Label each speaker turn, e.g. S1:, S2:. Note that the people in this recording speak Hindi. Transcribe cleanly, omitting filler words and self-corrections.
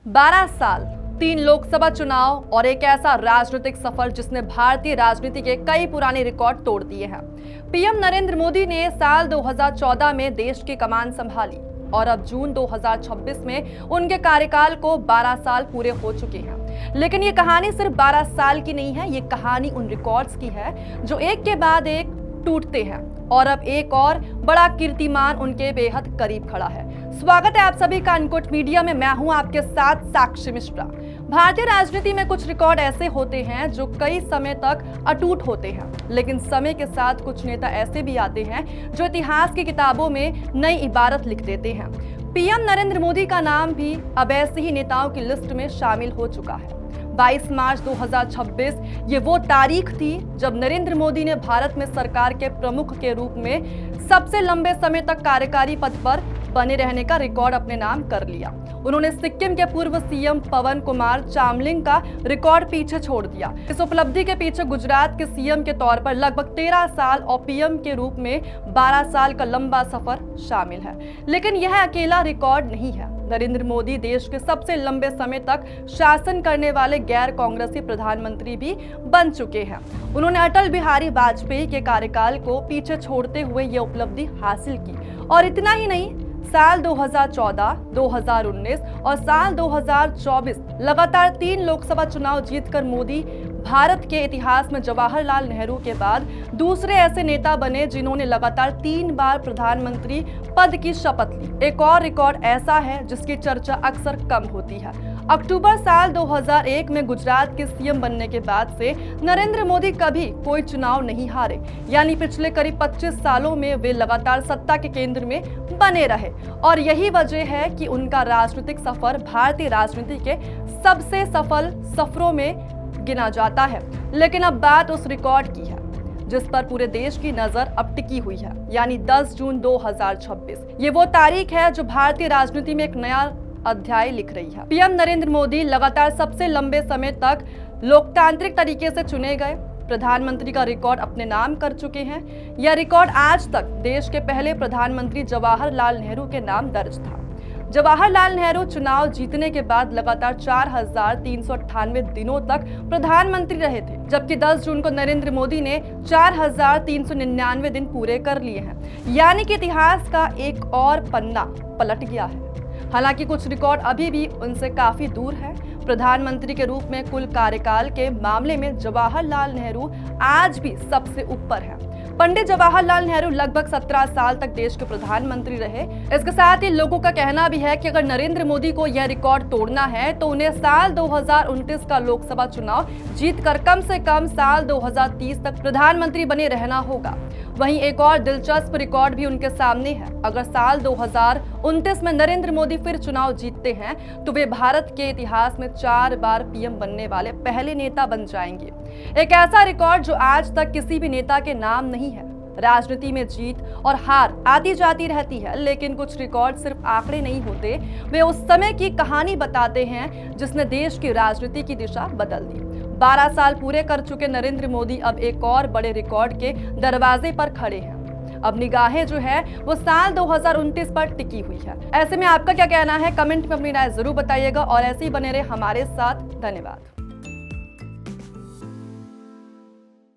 S1: 12 साल, 3 लोकसभा चुनाव और एक ऐसा राजनीतिक सफर जिसने भारतीय राजनीति के कई पुराने रिकॉर्ड तोड़ दिए हैं। पीएम नरेंद्र मोदी ने साल 2014 में देश की कमान संभाली और अब जून 2026 में उनके कार्यकाल को 12 साल पूरे हो चुके हैं। लेकिन ये कहानी सिर्फ 12 साल की नहीं है, ये कहानी उन रिकॉर्ड्स की है जो एक के बाद एक टूटते हैं और अब एक और बड़ा कीर्तिमान उनके बेहद करीब खड़ा है। स्वागत है आप सभी का अनकोट मीडिया में। मैं हूं आपके साथ साक्षी मिश्रा। भारतीय राजनीति में कुछ रिकॉर्ड ऐसे होते हैं जो कई समय तक अटूट होते हैं, लेकिन समय के साथ कुछ नेता ऐसे भी आते हैं जो इतिहास की किताबों में नई इबारत लिख देते हैं। पीएम नरेंद्र मोदी का नाम भी अब ऐसे ही नेताओं की लिस्ट में शामिल हो चुका है। 22 मार्च 2026 ये वो तारीख थी जब नरेंद्र मोदी ने भारत में सरकार के प्रमुख के रूप में सबसे लंबे समय तक कार्यकारी पद पर बने रहने का रिकॉर्ड अपने नाम कर लिया। उन्होंने सिक्किम के पूर्व सीएम पवन कुमार चामलिंग का रिकॉर्ड पीछे छोड़ दिया। इस उपलब्धि के पीछे गुजरात के सीएम के तौर पर लगभग 13 साल और पीएम के रूप में 12 साल का लंबा सफर शामिल है। लेकिन यह अकेला रिकॉर्ड नहीं है। नरेंद्र मोदी देश के सबसे लंबे समय तक शासन करने वाले गैर कांग्रेसी प्रधानमंत्री भी बन चुके हैं। उन्होंने अटल बिहारी वाजपेयी के कार्यकाल को पीछे छोड़ते हुए ये उपलब्धि हासिल की। और इतना ही नहीं, साल 2014, 2019 और साल 2024 लगातार 3 लोकसभा चुनाव जीतकर मोदी भारत के इतिहास में जवाहरलाल नेहरू के बाद दूसरे ऐसे नेता बने जिन्होंने लगातार 3 बार प्रधानमंत्री पद की शपथ ली। एक और रिकॉर्ड ऐसा है जिसकी चर्चा अक्सर कम होती है। अक्टूबर साल 2001 में गुजरात के सीएम बनने के बाद से नरेंद्र मोदी कभी कोई चुनाव नहीं हारे, यानी पिछले करीब 25 सालों में वे लगातार सत्ता के केंद्र में बने रहे। और यही वजह है कि उनका राजनीतिक सफर भारतीय राजनीति के सबसे सफल सफरों में गिना जाता है। लेकिन अब बात उस रिकॉर्ड की है जिस पर पूरे देश की नजर अब टिकी हुई है, यानी 10 जून 2026। ये वो तारीख है जो भारतीय राजनीति में एक नया अध्याय लिख रही है। पीएम नरेंद्र मोदी लगातार सबसे लंबे समय तक लोकतांत्रिक तरीके से चुने गए प्रधानमंत्री का रिकॉर्ड अपने नाम कर चुके हैं। यह रिकॉर्ड आज तक देश के पहले प्रधानमंत्री जवाहरलाल नेहरू के नाम दर्ज था। जवाहरलाल नेहरू चुनाव जीतने के बाद लगातार 4398 दिनों तक प्रधानमंत्री रहे थे, जबकि 10 जून को नरेंद्र मोदी ने 4399 दिन पूरे कर लिए हैं। यानी कि इतिहास का एक और पन्ना पलट गया है। हालांकि कुछ रिकॉर्ड अभी भी उनसे काफी दूर है। प्रधानमंत्री के रूप में कुल कार्यकाल के मामले में जवाहरलाल नेहरू आज भी सबसे ऊपर है। पंडित जवाहरलाल नेहरू लगभग 17 साल तक देश के प्रधानमंत्री रहे। इसके साथ ही लोगों का कहना भी है कि अगर नरेंद्र मोदी को यह रिकॉर्ड तोड़ना है तो उन्हें साल 2029 का लोकसभा चुनाव जीतकर कम से कम साल 2030 तक प्रधानमंत्री बने रहना होगा। वहीं एक और दिलचस्प रिकॉर्ड भी उनके सामने है। अगर साल 2029 में नरेंद्र मोदी फिर चुनाव जीतते हैं तो वे भारत के इतिहास में 4 बार पीएम बनने वाले पहले नेता बन जाएंगे। एक ऐसा रिकॉर्ड जो आज तक किसी भी नेता के नाम नहीं है। राजनीति में जीत और हार आती जाती रहती है, लेकिन कुछ रिकॉर्ड सिर्फ आंकड़े नहीं होते, वे उस समय की कहानी बताते हैं जिसने देश की राजनीति की दिशा बदल दी। 12 साल पूरे कर चुके नरेंद्र मोदी अब एक और बड़े रिकॉर्ड के दरवाजे पर खड़े हैं। अब निगाहें जो है वो साल 2029 पर टिकी हुई है। ऐसे में आपका क्या कहना है? कमेंट में अपनी राय जरूर बताइएगा और ऐसे ही बने रहे हमारे साथ। धन्यवाद।